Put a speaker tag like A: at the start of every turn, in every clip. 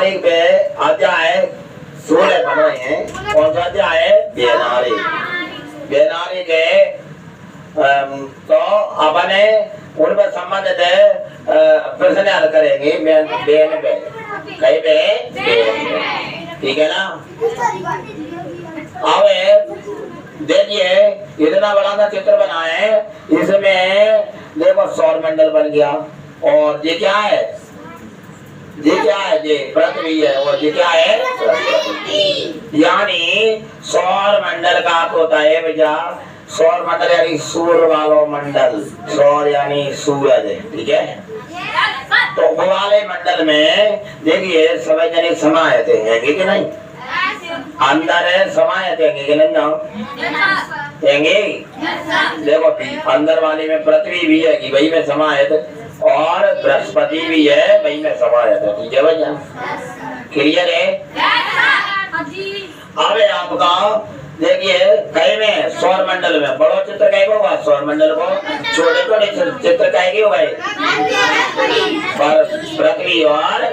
A: एक पे अध्याय 16 पढ़ रहे हैं। कौन सा अध्याय है? बेनारे। बेनारे के तो अपने उन पर संबंधित प्रश्न हल करेंगे। बेन पे कहीं पे ठीक है ना। अब देखिए इतना बड़ा सा चित्र बना है, इसमें देखो सौर मंडल बन गया। और ये क्या है? ये क्या है? ये पृथ्वी है। और ये क्या है? यानी सौर मंडल का अर्थ होता है भैया, सौर मंडल यानी सूर्य वालों मंडल। सौर यानी सूरज, ठीक है। तो वो वाले मंडल में देखिए सभी जने समाये थे कि नहीं? अंदर है समाये थे कि नहीं? जाओ देखो अंदर वाले में पृथ्वी भी है कि वही में समाये थे, और बृहस्पति भी है वही में समाये थे। ठीक है भैया, क्लियर है? अब आपका देखिए कई में सौर मंडल में बड़ो चित्र कई होगा, सौर मंडल को छोटे छोटे चित्र कई हो गए, पृथ्वी और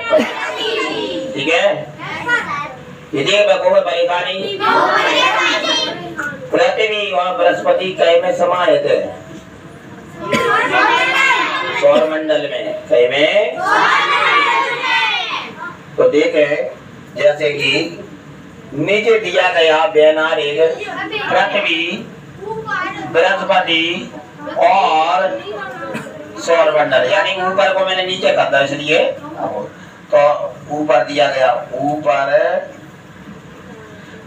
A: ठीक है। परेशानी पृथ्वी और बृहस्पति कई में समाये थे सौर मंडल में, कई में। तो देखे जैसे कि नीचे दिया गया बेनारे पृथ्वी, बृहस्पति और सौर मंडल, यानी ऊपर को मैंने नीचे कर दिया इसलिए। तो ऊपर दिया गया, ऊपर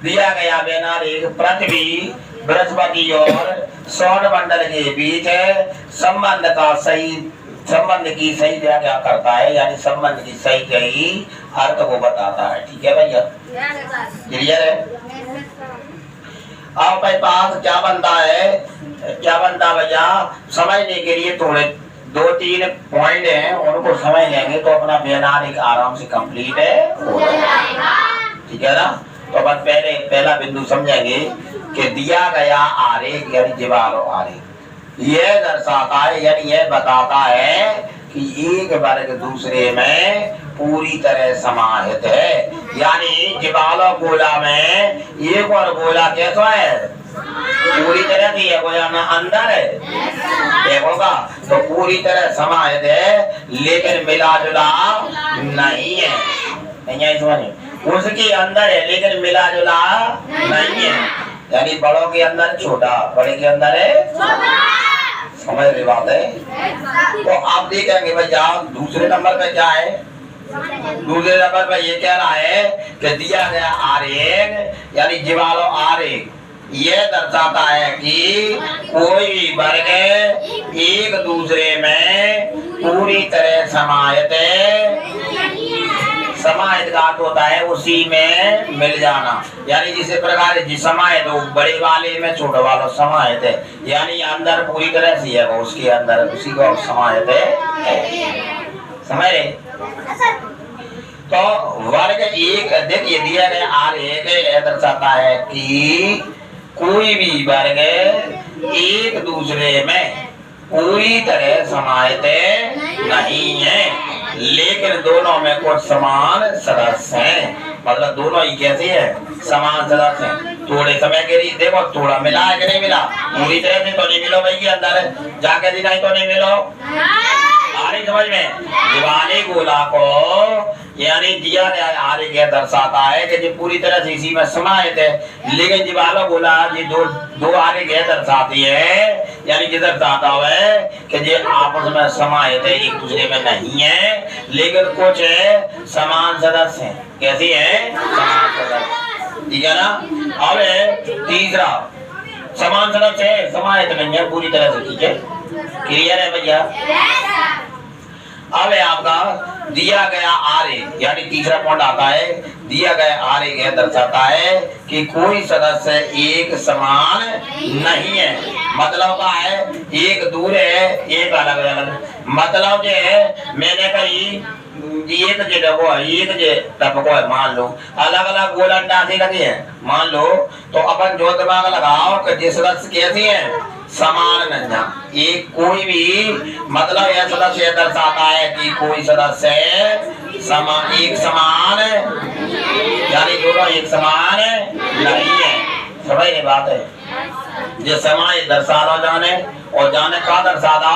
A: दिया गया बेनारे पृथ्वी, बृहस्पति और सौर मंडल के बीच संबंध की सही व्याख्या करता है, यानी संबंध की सही अर्थ को बताता है। ठीक है भैया, क्लियर है? अब भाई पास क्या बनता है, क्या बनता भैया? समझने के लिए थोड़े 2-3 पॉइंट हैं, उनको समझ लेंगे तो अपना बेनारे आराम से कंप्लीट हो जाएगा। ठीक है ना। तो बस पहला बिंदु समझेंगे कि दिया गया आरेख यानी जीवाणु आरेख यह दर्शाता है, यानी यह बताता है कि एक वर्ग दूसरे में पूरी तरह समाहित है। यानी जीवाणु गोला में एक और गोला कैसा है? पूरी तरह से है, गोला में अंदर है, देखोगा तो पूरी तरह समाहित है, लेकिन मिला जुला नहीं है। नहीं है इसमें, उसके अंदर है लेकिन मिला जुला नहीं है। यानी बड़ों के अंदर छोटा, बड़े के अंदर है समझ रही बात है। तो आप देखेंगे भैया दूसरे नंबर पे क्या है? दूसरे नंबर पे ये कह रहा है कि दिया गया आरेख यानी जीवाणु आरेख यह दर्शाता है कि कोई भी वर्ग एक दूसरे में पूरी तरह समाहित है। समाहित का अर्थ होता है उसी में मिल जाना, यानी जिस प्रकार जिस समाहित हो बड़े वाले में छोटे वालों समाहित है, यानी अंदर पूरी तरह से है वो उसके अंदर उसी को समाहित है। समझ रहे? तो वर्ग एक देखिए दिया गया आरेख यह दर्शाता है कि कोई भी वर्ग एक दूसरे में पूरी तरह समाहित नहीं है, लेकिन दोनों में कुछ समान सदस्य हैं। मतलब दोनों ही कैसे हैं? समान सदस्य हैं। थोड़े समय के लिए देखो थोड़ा मिला है कि नहीं मिला? पूरी तरह से तो नहीं मिलो भाई, के अंदर जाके दिना ही तो नहीं मिलो। आ रही समझ में? दीवानी गोला को यानी दिया गया आरेख यह दर्शाता है कि जो पूरी तरह से इसी में समाहित है, लेकिन जीवाणु गोला ये दो आरेख यह दर्शाती है, यानी ये दर्शाता है कि ये आपस में समाहित है, एक दूसरे में नहीं है, लेकिन कुछ समान सदस्य हैं। कैसी है? समान सदस्य। ठीक है ना। अब तीसरा समान सदस्य है, समाहित नहीं है पूरी तरह से। ठीक है, क्लियर है भैया? अब आपका दिया गया आरेख यानी तीसरा पॉइंट आता है, दिया गया आरेख यह दर्शाता है कि कोई सदस्य एक समान नहीं है। मतलब क्या है? एक दूर है, एक अलग अलग। मतलब जो है मैंने कही एक टपको है, मान लो अलग अलग गोल अंडा से लगे हैं, मान लो तो अपन जो दिमाग लगाओ कि जिस सदस्य कैसी है? समान नहीं। एक कोई भी मतलब यह सदस्य दर्शाता है कि कोई सदस्य एक समान दोनों एक समान नहीं है। समझ नहीं बात है। ये समय दर्शाना जाने और जाने का दर्शाता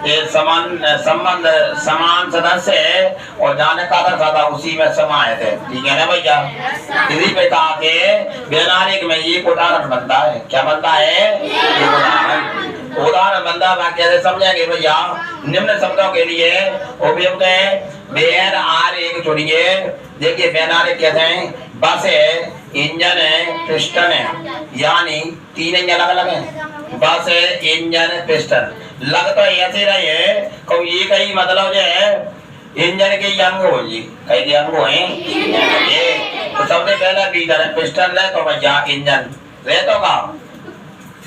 A: ये संबंध समान सदस्य है और जाने का दर्शाता उसी में समाहित है। ठीक है ना भैया? इसी पे कहा के व्यवहारिक में ये उदाहरण बनता है। क्या बनता है? उदाहरण बनता है। कैसे समझेंगे भैया? निम्न शब्दों के लिए उपयुक्त है बेर आर एक चुनिए। देखिए व्यवहारिक कहते हैं बस है, इंजन है, पिस्टन है, यानी तीन इंजन अलग अलग है। बस है, इंजन, पिस्टन लग तो ऐसे रहे है कब ये कई मतलब जो है इंजन के अंग हो जी कई अंग है ये तो सबसे पहला बीटर है पिस्टन है तो भैया इंजन रहे तो का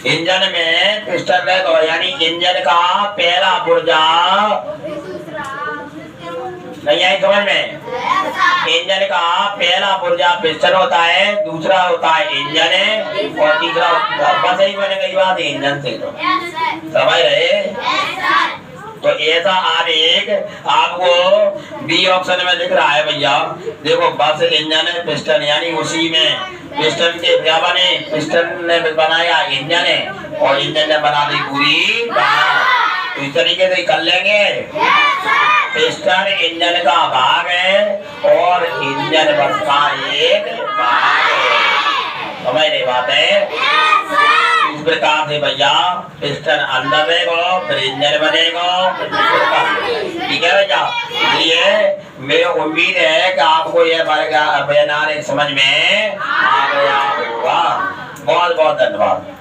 A: इंजन में पिस्टन रहे तो यानी इंजन का पहला पुर्जा नहीं आई समझ में? इंजन का पहला पुर्जा पिस्टन होता है, दूसरा होता है इंजन है और तीसरा बस यही मैंने कई बात इंजन से तो समझ रहे। तो ऐसा आरेख आपको बी ऑप्शन में दिख रहा है भैया। देखो बस इंजन है पिस्टन यानी उसी में पिस्टन के क्या बने पिस्टन ने बनाया इंजन है और इंजन ने बना दी पूरी तो इस तरीके से कर लेंगे। पिस्टन इंजन का भाग है और इंजन बस का एक भाग है। समझ नहीं बात है? इस प्रकार से भैया पिस्टन अंदर रहेगा फिर इंजन बनेगा। ठीक है भैया? इसलिए मेरी उम्मीद है कि आपको यह व्यवहारिक समझ में आ गया होगा। बहुत बहुत धन्यवाद।